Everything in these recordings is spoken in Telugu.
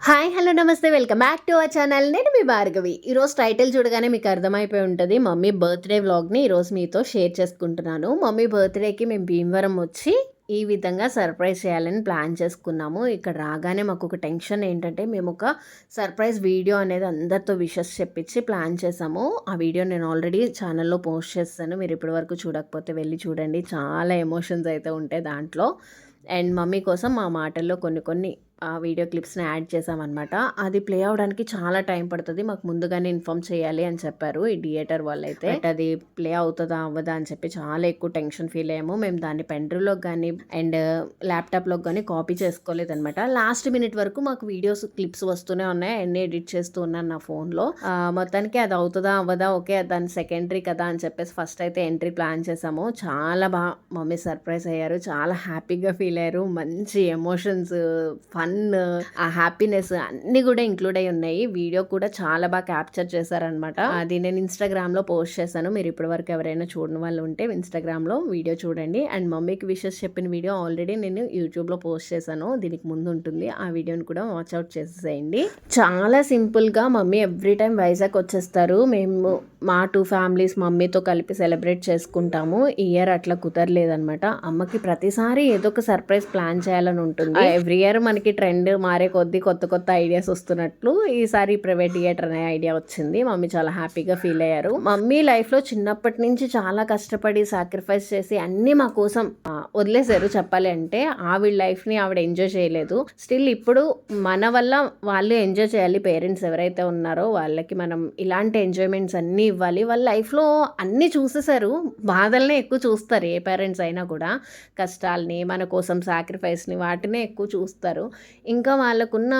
హాయ్ హలో నమస్తే welcome back to our channel. నేను మీ భార్గవి. ఈరోజు టైటిల్ చూడగానే మీకు అర్థమైపోయి ఉంటుంది మమ్మీ బర్త్డే వ్లాగ్ని ఈరోజు మీతో షేర్ చేసుకుంటున్నాను. మమ్మీ బర్త్డేకి మేము భీమవరం వచ్చి ఈ విధంగా సర్ప్రైజ్ చేయాలని ప్లాన్ చేసుకున్నాము. ఇక్కడ రాగానే మాకు ఒక టెన్షన్ ఏంటంటే మేము ఒక సర్ప్రైజ్ వీడియో అనేది అందరితో విషెస్ చెప్పించి ప్లాన్ చేసాము. ఆ వీడియో నేను ఆల్రెడీ ఛానల్లో పోస్ట్ చేస్తాను. మీరు ఇప్పటివరకు చూడకపోతే వెళ్ళి చూడండి. చాలా ఎమోషన్స్ అయితే ఉంటాయి దాంట్లో. అండ్ మమ్మీ కోసం మా మాటల్లో కొన్ని వీడియో క్లిప్స్ని యాడ్ చేసామన్నమాట. అది ప్లే అవడానికి చాలా టైం పడుతుంది, మాకు ముందుగానే ఇన్ఫామ్ చేయాలి అని చెప్పారు ఈ థియేటర్ వాళ్ళు అయితే. బట్ అది ప్లే అవుతుందా అవ్వదా అని చెప్పి చాలా ఎక్కువ టెన్షన్ ఫీల్ అయ్యాము. మేము దాన్ని పెన్డ్రైవ్లోకి కానీ అండ్ ల్యాప్టాప్లోకి కానీ కాపీ చేసుకోలేదన్నమాట. లాస్ట్ మినిట్ వరకు మాకు వీడియోస్ క్లిప్స్ వస్తూనే ఉన్నాయి, అన్నీ ఎడిట్ చేస్తూ ఉన్నాను నా ఫోన్లో. మొత్తానికి అది అవుతుందా అవ్వదా, ఓకే దాని సెకండరీ కదా అని చెప్పేసి ఫస్ట్ అయితే ఎంట్రీ ప్లాన్ చేసాము. చాలా బాగా మమ్మీ సర్ప్రైజ్ అయ్యారు, చాలా హ్యాపీగా ఫీల్ అయ్యారు. మంచి ఎమోషన్స్, ఫన్, ఆ హ్యాపీనెస్ అన్ని కూడా ఇంక్లూడ్ అయి ఉన్నాయి. వీడియో కూడా చాలా బాగా క్యాప్చర్ చేశారనమాట. అది నేను ఇన్స్టాగ్రామ్లో పోస్ట్ చేశాను. మీరు ఇప్పటి వరకు ఎవరైనా చూడని వాళ్ళు ఉంటే ఇన్స్టాగ్రామ్లో వీడియో చూడండి. అండ్ మమ్మీకి విషెస్ చెప్పిన వీడియో ఆల్రెడీ నేను యూట్యూబ్లో పోస్ట్ చేశాను, దీనికి ముందు ఉంటుంది. ఆ వీడియోని కూడా వాచ్అవుట్ చేసేసేయండి. చాలా సింపుల్గా మమ్మీ ఎవ్రీ టైం వైజాగ్ వచ్చేస్తారు. మేము మా 2 ఫ్యామిలీస్ మమ్మీతో కలిపి సెలబ్రేట్ చేసుకుంటాము. ఈ ఇయర్ అట్లా కుదరలేదనమాట. అమ్మకి ప్రతిసారి ఏదో ఒక సర్ప్రైజ్ ప్లాన్ చేయాలని ఉంటుంది. ఎవ్రీ ఇయర్ మనకి ట్రెండ్ మారే కొద్దీ కొత్త ఐడియాస్ వస్తున్నట్లు ఈసారి ప్రైవేట్ థియేటర్ అనే ఐడియా వచ్చింది. మమ్మీ చాలా హ్యాపీగా ఫీల్ అయ్యారు. మమ్మీ లైఫ్లో చిన్నప్పటి నుంచి చాలా కష్టపడి సాక్రిఫైస్ చేసి అన్నీ మా కోసం వదిలేశారు చెప్పాలి అంటే. ఆవిడ లైఫ్ని ఆవిడ ఎంజాయ్ చేయలేదు. స్టిల్ ఇప్పుడు మన వల్ల వాళ్ళు ఎంజాయ్ చేయాలి. పేరెంట్స్ ఎవరైతే ఉన్నారో వాళ్ళకి మనం ఇలాంటి ఎంజాయ్మెంట్స్ అన్నీ ఇవ్వాలి. వాళ్ళ లైఫ్లో అన్నీ చూసేసారు, బాధల్నే ఎక్కువ చూస్తారు ఏ పేరెంట్స్ అయినా కూడా. కష్టాలని, మన కోసం సాక్రిఫైస్ని, వాటినే ఎక్కువ చూస్తారు. ఇంకా వాళ్ళకున్న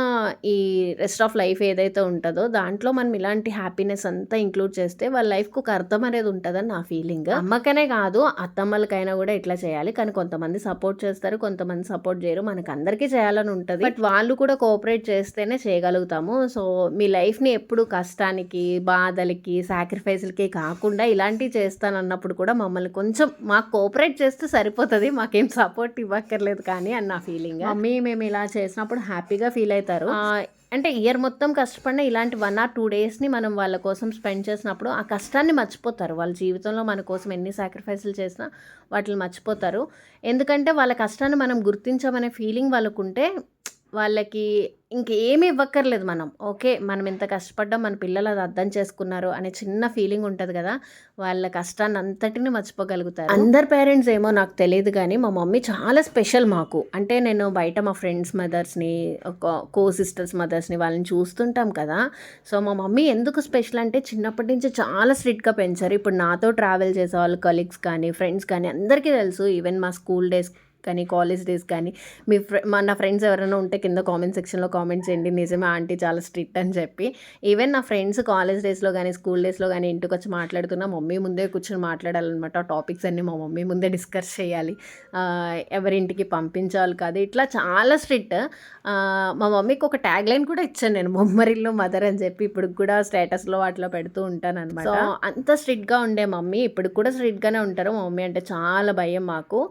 ఈ రెస్ట్ ఆఫ్ లైఫ్ ఏదైతే ఉంటుందో దాంట్లో మనం ఇలాంటి హ్యాపీనెస్ అంతా ఇంక్లూడ్ చేస్తే వాళ్ళ లైఫ్కి ఒక అర్థం అనేది ఉంటుందని నా ఫీలింగ్. అమ్మకనే కాదు అత్తమ్మలకైనా కూడా ఇట్లా చేయాలి. కానీ కొంతమంది సపోర్ట్ చేస్తారు, కొంతమంది సపోర్ట్ చేయరు. మనకు అందరికీ చేయాలని ఉంటుంది, బట్ వాళ్ళు కూడా కోఆపరేట్ చేస్తేనే చేయగలుగుతాము. సో మీ లైఫ్ని ఎప్పుడు కష్టానికి, బాధలకి, సాక్రిఫైస్లకి కాకుండా ఇలాంటివి చేస్తానన్నప్పుడు కూడా మమ్మల్ని కొంచెం మాకు కోఆపరేట్ చేస్తే సరిపోతుంది, మాకేం సపోర్ట్ ఇవ్వక్కర్లేదు కానీ అని నా ఫీలింగ్. మమ్మీ మేము ఇలా చేసినప్పుడు హ్యాపీగా ఫీల్ అవుతారు. అంటే ఇయర్ మొత్తం కష్టపడిన ఇలాంటి 1 or 2 డేస్ని మనం వాళ్ళ కోసం స్పెండ్ చేసినప్పుడు ఆ కష్టాన్ని మర్చిపోతారు. వాళ్ళ జీవితంలో మన కోసం ఎన్ని సాక్రిఫైస్లు చేసినా వాటిని మర్చిపోతారు. ఎందుకంటే వాళ్ళ కష్టాన్ని మనం గుర్తించామనే ఫీలింగ్ వాళ్ళకుంటే వాళ్ళకి ఇంకేమీ ఇవ్వక్కర్లేదు మనం. ఓకే మనం ఎంత కష్టపడ్డాం, మన పిల్లలు అది అర్థం చేసుకున్నారు అనే చిన్న ఫీలింగ్ ఉంటుంది కదా, వాళ్ళ కష్టాన్ని అంతటిని మర్చిపోగలుగుతారు. అందరు పేరెంట్స్ ఏమో నాకు తెలియదు కానీ మా మమ్మీ చాలా స్పెషల్ మాకు. అంటే నేను బయట మా ఫ్రెండ్స్ మదర్స్ని, కో సిస్టర్స్ మదర్స్ని వాళ్ళని చూస్తుంటాం కదా. సో మా మమ్మీ ఎందుకు స్పెషల్ అంటే చిన్నప్పటి నుంచి చాలా స్ట్రిక్ట్గా పెంచారు. ఇప్పుడు నాతో ట్రావెల్ చేసే వాళ్ళు కలీగ్స్ కానీ ఫ్రెండ్స్ కానీ అందరికీ తెలుసు. ఈవెన్ మా స్కూల్ డేస్ కానీ కాలేజ్ డేస్ కానీ నా ఫ్రెండ్స్ ఎవరైనా ఉంటే కింద కామెంట్ సెక్షన్లో కామెంట్ చేయండి, నిజమే ఆంటీ చాలా స్ట్రిక్ట్ అని చెప్పి. ఈవెన్ నా ఫ్రెండ్స్ కాలేజ్ డేస్లో కానీ స్కూల్ డేస్లో కానీ ఇంటికి వచ్చి మాట్లాడుతున్నా మమ్మీ ముందే కూర్చొని మాట్లాడాలన్నమాట. ఆ టాపిక్స్ అన్నీ మా మమ్మీ ముందే డిస్కస్ చేయాలి, ఎవరింటికి పంపించాలి కాదు, ఇట్లా చాలా స్ట్రిక్ట్. మా మమ్మీకి ఒక ట్యాగ్ లైన్ కూడా ఇచ్చాను నేను, బొమ్మరిల్లు మదర్ అని చెప్పి. ఇప్పుడు కూడా స్టేటస్లో వాటిలో పెడుతూ ఉంటాను అనమాట. సో అంత స్ట్రిక్ట్గా ఉండే మమ్మీ ఇప్పుడు కూడా స్ట్రిక్ట్గానే ఉంటారు. మా మమ్మీ అంటే చాలా భయం మాకు.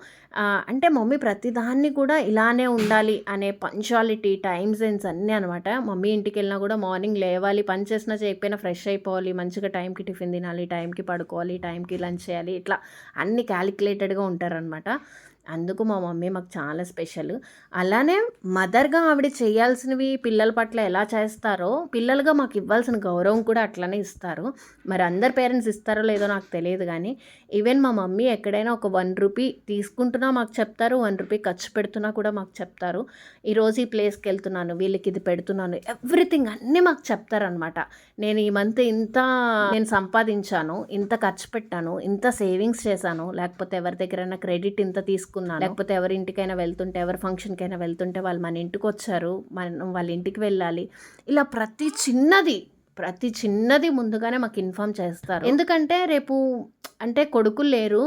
అంటే మమ్మీ ప్రతిదాన్ని కూడా ఇలానే ఉండాలి అనే పంక్చువాలిటీ, టైమ్ సెన్స్ అన్నీ అనమాట. మమ్మీ ఇంటికి వెళ్ళినా కూడా మార్నింగ్ లేవాలి, పని చేసినా చేయకపోయినా ఫ్రెష్ అయిపోవాలి, మంచిగా టైంకి టిఫిన్ తినాలి, టైంకి పడుకోవాలి, టైంకి లంచ్ చేయాలి, ఇట్లా అన్నీ క్యాలిక్యులేటెడ్గా ఉంటారనమాట. అందుకు మా మమ్మీ మాకు చాలా స్పెషల్. అలానే మదర్గా ఆవిడ చేయాల్సినవి పిల్లల పట్ల ఎలా చేస్తారో పిల్లలుగా మాకు ఇవ్వాల్సిన గౌరవం కూడా అట్లనే ఇస్తారు. మరి అందరు పేరెంట్స్ ఇస్తారో లేదో నాకు తెలియదు కానీ ఈవెన్ మా మమ్మీ ఎక్కడైనా ఒక 1 రూపీ తీసుకుంటున్నా మాకు చెప్తారు, 1 రూపీ ఖర్చు పెడుతున్నా కూడా మాకు చెప్తారు. ఈరోజు ఈ ప్లేస్కి వెళ్తున్నాను, వీళ్ళకి ఇది పెడుతున్నాను, ఎవ్రీథింగ్ అన్నీ మాకు చెప్తారనమాట. నేను ఈ మంత్ ఇంత నేను సంపాదించాను, ఇంత ఖర్చు పెట్టాను, ఇంత సేవింగ్స్ చేశాను, లేకపోతే ఎవరి దగ్గరైనా క్రెడిట్ ఇంత తీసుకున్నాను, లేకపోతే ఎవరి ఇంటికైనా వెళ్తుంటే, ఎవరి ఫంక్షన్కైనా వెళ్తుంటే వాళ్ళు మన ఇంటికి వచ్చారు, మనం వాళ్ళ ఇంటికి వెళ్ళాలి, ఇలా ప్రతి చిన్నది ముందుగానే మాకు ఇన్ఫామ్ చేస్తారు. ఎందుకంటే రేపు అంటే కొడుకులు లేరు,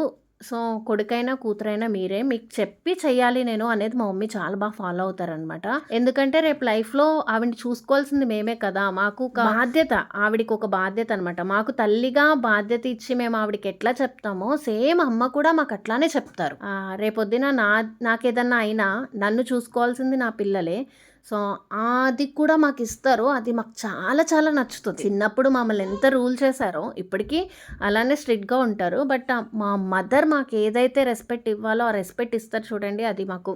సో కొడుకైనా కూతురైనా మీరే, మీకు చెప్పి చెయ్యాలి నేను అనేది మా మమ్మీ చాలా బాగా ఫాలో అవుతారనమాట. ఎందుకంటే రేపు లైఫ్లో ఆవిడని చూసుకోవాల్సింది మేమే కదా, మాకు ఒక బాధ్యత, ఆవిడికి ఒక బాధ్యత అనమాట. మాకు తల్లిగా బాధ్యత ఇచ్చి మేము ఆవిడకి ఎట్లా చెప్తామో సేమ్ అమ్మ కూడా మాకు అట్లానే చెప్తారు. రేపొద్దున నాకేదన్నా అయినా నన్ను చూసుకోవాల్సింది నా పిల్లలే. సో అది కూడా మాకు ఇస్తారు. అది మాకు చాలా చాలా నచ్చుతుంది. చిన్నప్పుడు మమ్మల్ని ఎంత రూల్ చేశారో ఇప్పటికీ అలానే స్ట్రిక్ట్‌గా ఉంటారు. బట్ మా మదర్ మాకు ఏదైతే రెస్పెక్ట్ ఇవ్వాలో ఆ రెస్పెక్ట్ ఇస్తారు చూడండి. అది మాకు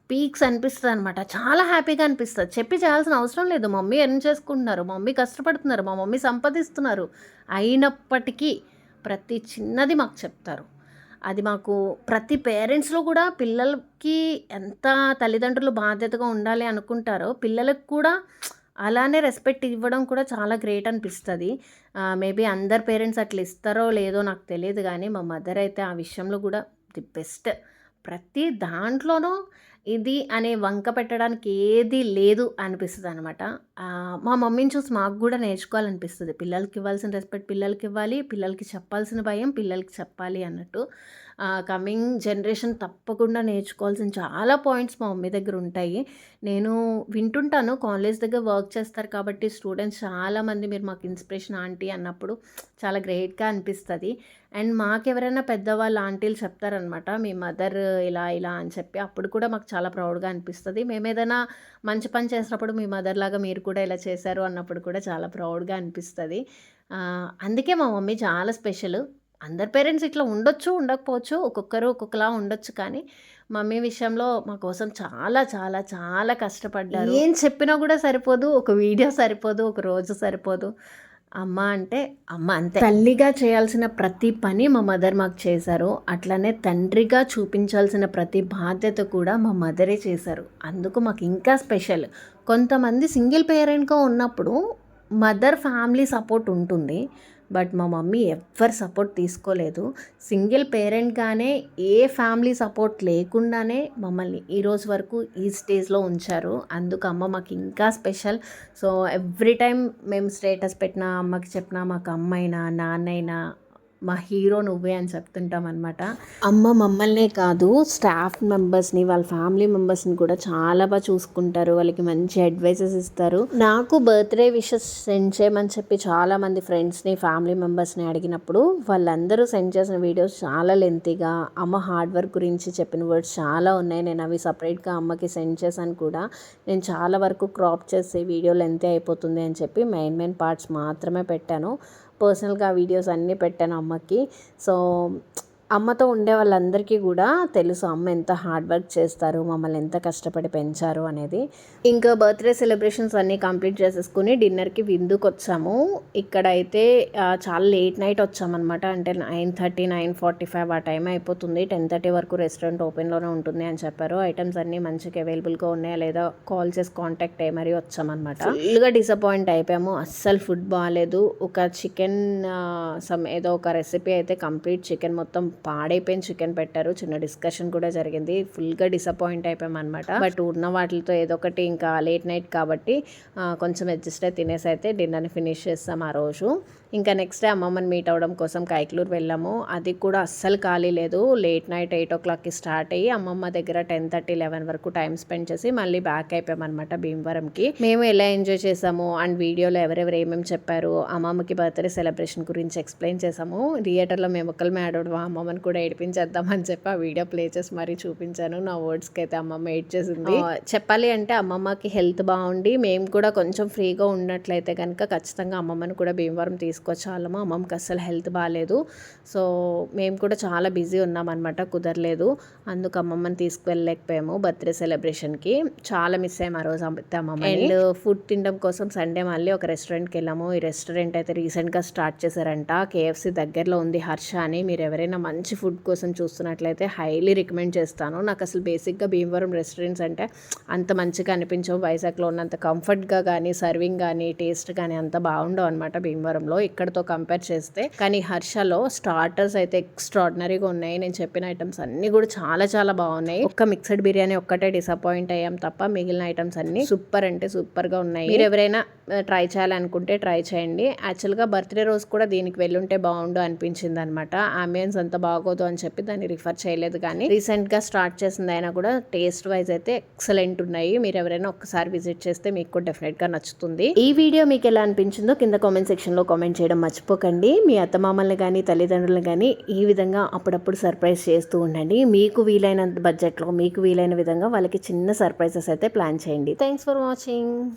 పీక్స్ అనిపిస్తదనమాట. చాలా హ్యాపీగా అనిపిస్తది. చెప్పి చేయాల్సిన అవసరం లేదు. మమ్మీ ఎర్న్ చేసుకుంటున్నారు. మమ్మీ కష్టపడుతున్నారు. మా మమ్మీ సంపాదిస్తున్నారు. అయినప్పటికీ ప్రతి చిన్నది మాకు చెప్తారు. అది మాకు ప్రతి పేరెంట్స్‌లో కూడా పిల్లలకి ఎంత తల్లిదండ్రులు బాధ్యతగా ఉండాలి అనుకుంటారో, పిల్లలకి కూడా అలానే రెస్పెక్ట్ ఇవ్వడం కూడా చాలా గ్రేట్ అనిపిస్తది. మేబీ అందరు పేరెంట్స్ అట్లా ఇస్తారో లేదో నాకు తెలీదు గానీ, మా మదర్ అయితే ఆ విషయంలో కూడా ది బెస్ట్. ప్రతి దాంట్లోనూ ఇది అనే వంక పెట్టడానికి ఏది లేదు అనిపిస్తదనమాట. మా మమ్మీని చూసి మాకు గూడా నేర్చుకోవాలనిపిస్తది. పిల్లలకి ఇవ్వాల్సిన రెస్పెక్ట్ పిల్లలకివ్వాలి. పిల్లలకి చెప్పాల్సిన భయం పిల్లలకి చెప్పాలి అన్నట్టు. కమింగ్ జనరేషన్ తప్పకుండా నేర్చుకోవాల్సిన చాలా పాయింట్స్ మా మమ్మీ దగ్గరుంటాయి. నేను వింటుంటాను కాలేజ్ దగ్గర వర్క్ చేస్తారు కాబట్టి స్టూడెంట్స్ చాలామంది మీరు మాకు ఇన్స్పిరేషన్ ఆంటీ అన్నప్పుడు చాలా గ్రేట్‌గా అనిపిస్తది. అండ్ మాకెవరైనా పెద్దవాళ్ళు ఆంటీలు చెప్తారనమాట. మీ మదర్ ఇలా ఇలా అని చెప్పి అప్పుడు కూడా మాకు చాలా ప్రౌడ్‌గా అనిపిస్తది. మేమేదైనా మంచి పని చేసినప్పుడు మీ మదర్ లాగా మీరు కూడా ఇలా చేశారు అన్నప్పుడు కూడా చాలా ప్రౌడ్‌గా అనిపిస్తది. అందుకే మా మమ్మీ చాలా స్పెషల్. అందరి పేరెంట్స్ ఇట్లా ఉండొచ్చు, ఉండకపోవచ్చు. ఒక్కొక్కరు ఒక్కొక్కలా ఉండొచ్చు. కానీ మమ్మీ విషయంలో మా కోసం చాలా చాలా చాలా కష్టపడ్డారు. ఏం చెప్పినా కూడా సరిపోదు. ఒక వీడియో సరిపోదు. ఒక రోజు సరిపోదు. అమ్మ అంటే అమ్మ అంతే. తల్లిగా చేయాల్సిన ప్రతి పని మా మదర్ మాకు చేశారు. అట్లనే తండ్రిగా చూపించాల్సిన ప్రతి బాధ్యత కూడా మా మదరే చేశారు. అందుకు మాకు ఇంకా స్పెషల్. కొంతమంది సింగిల్ పేరెంట్‌గా ఉన్నప్పుడు మదర్ ఫ్యామిలీ సపోర్ట్ ఉంటుంది. బట్ మా మమ్మీ ఎవ్వరు సపోర్ట్ తీసుకోలేదు. సింగిల్ పేరెంట్‌గానే ఏ ఫ్యామిలీ సపోర్ట్ లేకుండానే మమ్మల్ని ఈరోజు వరకు ఈ స్టేజ్‌లో ఉంచారు. అందుకు అమ్మ మాకు ఇంకా స్పెషల్. సో ఎవ్రీ టైమ్ మేము స్టేటస్ పెట్టినా, అమ్మకి చెప్పినా మాకు అమ్మయినా, నాన్నయినా మా హీరో నువ్వే అని చెప్తుంటామనమాట. అమ్మ మమ్మల్నే కాదు స్టాఫ్ మెంబర్స్‌ని, వాళ్ళ ఫ్యామిలీ మెంబర్స్‌ని కూడా చాలా బాగా చూసుకుంటారు. వాళ్ళకి మంచి అడ్వైజెస్ ఇస్తారు. నాకు బర్త్‌డే విషెస్ సెండ్ చేయమని చెప్పి చాలామంది ఫ్రెండ్స్‌ని, ఫ్యామిలీ మెంబర్స్‌ని అడిగినప్పుడు వాళ్ళందరూ సెండ్ చేసిన వీడియోస్ చాలా లెంతీగా, అమ్మ హార్డ్ వర్క్ గురించి చెప్పిన వర్డ్స్ చాలా ఉన్నాయి. నేను అవి సపరేట్‌గా అమ్మకి సెండ్ చేశాను కూడా. నేను చాలా వరకు క్రాప్ చేసి వీడియో లెంతీ అయిపోతుంది అని చెప్పి మెయిన్ పార్ట్స్ మాత్రమే పెట్టాను. పర్సనల్గా వీడియోస్ అన్నీ పెట్టాను అమ్మకి. సో అమ్మతో ఉండే వాళ్ళందరికీ కూడా తెలుసు అమ్మ ఎంత హార్డ్ వర్క్ చేస్తారు, మమ్మల్ని ఎంత కష్టపడి పెంచారు అనేది. ఇంకా బర్త్డే సెలబ్రేషన్స్ అన్నీ కంప్లీట్ చేసేసుకుని డిన్నర్కి విందుకు వచ్చాము. ఇక్కడైతే చాలా లేట్ నైట్ వచ్చామన్నమాట. అంటే 9:30, 9:45 ఆ టైం అయిపోతుంది. 10:30 వరకు రెస్టారెంట్ ఓపెన్లోనే ఉంటుంది అని చెప్పారు. ఐటమ్స్ అన్నీ మంచిగా అవైలబుల్గా ఉన్నాయా లేదా కాల్ చేసి కాంటాక్ట్ అయ్యి మరీ వచ్చామన్నమాట. ఫుల్గా డిసప్పాయింట్ అయిపోయాము. అస్సలు ఫుడ్ బాగాలేదు. ఒక చికెన్ ఏదో ఒక రెసిపీ అయితే కంప్లీట్ చికెన్ మొత్తం పాడైపోయిన చికెన్ పెట్టారు. చిన్న డిస్కషన్ కూడా జరిగింది. ఫుల్గా డిసప్పాయింట్ అయిపోయామన్నమాట. బట్ ఉన్న వాటితో ఏదో ఒకటి ఇంకా లేట్ నైట్ కాబట్టి కొంచెం అడ్జస్ట్ అయి తినేసి అయితే డిన్నర్ని ఫినిష్ చేస్తాం ఆ రోజు. ఇంకా నెక్స్ట్ డే అమ్మమ్మని మీట్ అవ్వడం కోసం కైక్లూరు వెళ్ళాము. అది కూడా అస్సలు ఖాళీ లేదు. లేట్ నైట్ 8:00కి స్టార్ట్ అయ్యి అమ్మమ్మ దగ్గర 10:30, 11 వరకు టైం స్పెండ్ చేసి మళ్ళీ బ్యాక్ అయిపోయామన్నమాట భీమవరంకి. మేము ఎలా ఎంజాయ్ చేసాము అండ్ వీడియోలో ఎవరెవరు ఏమేమి చెప్పారు, అమ్మమ్మకి బర్త్డే సెలబ్రేషన్ గురించి ఎక్స్ప్లెయిన్ చేసాము. థియేటర్లో మేము ఒక్కళ్ళమే ఆడవడం అమ్మమ్మని కూడా ఏడిపించేద్దామని చెప్పి ఆ వీడియో ప్లే చేసి మరీ చూపించాను. నా వర్డ్స్కి అయితే అమ్మమ్మ ఏడ్ చేసింది. చెప్పాలి అంటే అమ్మమ్మకి హెల్త్ బాగుండి మేము కూడా కొంచెం ఫ్రీగా ఉన్నట్లయితే కనుక ఖచ్చితంగా అమ్మమ్మని కూడా భీమవరం తీసుకొచ్చాలము. అమ్మమ్మకి అస్సలు హెల్త్ బాగాలేదు. సో మేము కూడా చాలా బిజీ ఉన్నామన్నమాట, కుదరలేదు. అందుకు అమ్మమ్మని తీసుకువెళ్ళలేకపోయాము బర్త్డే సెలబ్రేషన్కి. చాలా మిస్ అయ్యాము ఆ రోజు అమ్మమ్మ. అండ్ ఫుడ్ తినడం కోసం సండే మళ్ళీ ఒక రెస్టారెంట్కి వెళ్ళాము. ఈ రెస్టారెంట్ అయితే రీసెంట్గా స్టార్ట్ చేశారంట. KFC దగ్గరలో ఉంది, హర్ష అని. మీరు ఎవరైనా మంచి ఫుడ్ కోసం చూస్తున్నట్లయితే హైలీ రికమెండ్ చేస్తాను. నాకు అసలు బేసిక్గా భీమవరం రెస్టారెంట్స్ అంటే అంత మంచిగా అనిపించవు. వైజాగ్లో ఉన్నంత కంఫర్ట్గా కానీ, సర్వింగ్ కానీ, టేస్ట్ కానీ అంత బాగుండవు అనమాట భీమవరంలో ఇక్కడతో కంపేర్ చేస్తే. కానీ హర్షలో స్టార్టర్స్ అయితే ఎక్స్ట్రాడినరీగా ఉన్నాయి. నేను చెప్పిన ఐటమ్స్ అన్నీ కూడా చాలా చాలా బాగున్నాయి. ఒక్క మిక్స్డ్ బిర్యానీ ఒక్కటే డిసప్పాయింట్ అయ్యాం తప్ప మిగిలిన ఐటమ్స్ అన్నీ సూపర్ అంటే సూపర్గా ఉన్నాయి. మీరు ఎవరైనా ట్రై చేయాలనుకుంటే ట్రై చేయండి. యాక్చువల్గా బర్త్డే రోజు కూడా దీనికి వెళ్ళుంటే బాగుండు అనిపించింది అనమాట. అంబియన్స్ అంతా బాగోదు అని చెప్పి దాన్ని రిఫర్ చేయలేదు. కానీ రీసెంట్గా స్టార్ట్ చేసింది అయినా కూడా టేస్ట్ వైజ్ అయితే ఎక్సలెంట్ ఉన్నాయి. మీరు ఎవరైనా ఒక్కసారి విజిట్ చేస్తే మీకు కూడా డెఫినెట్గా నచ్చుతుంది. ఈ వీడియో మీకు ఎలా అనిపించిందో కింద కామెంట్ సెక్షన్లో కామెంట్ చేయడం మర్చిపోకండి. మీ అత్తమామల్ని కానీ తల్లిదండ్రులను కానీ ఈ విధంగా అప్పుడప్పుడు సర్ప్రైజ్ చేస్తూ ఉండండి. మీకు వీలైన బడ్జెట్లో మీకు వీలైన విధంగా వాళ్ళకి చిన్న సర్ప్రైజెస్ అయితే ప్లాన్ చేయండి. Thanks for watching.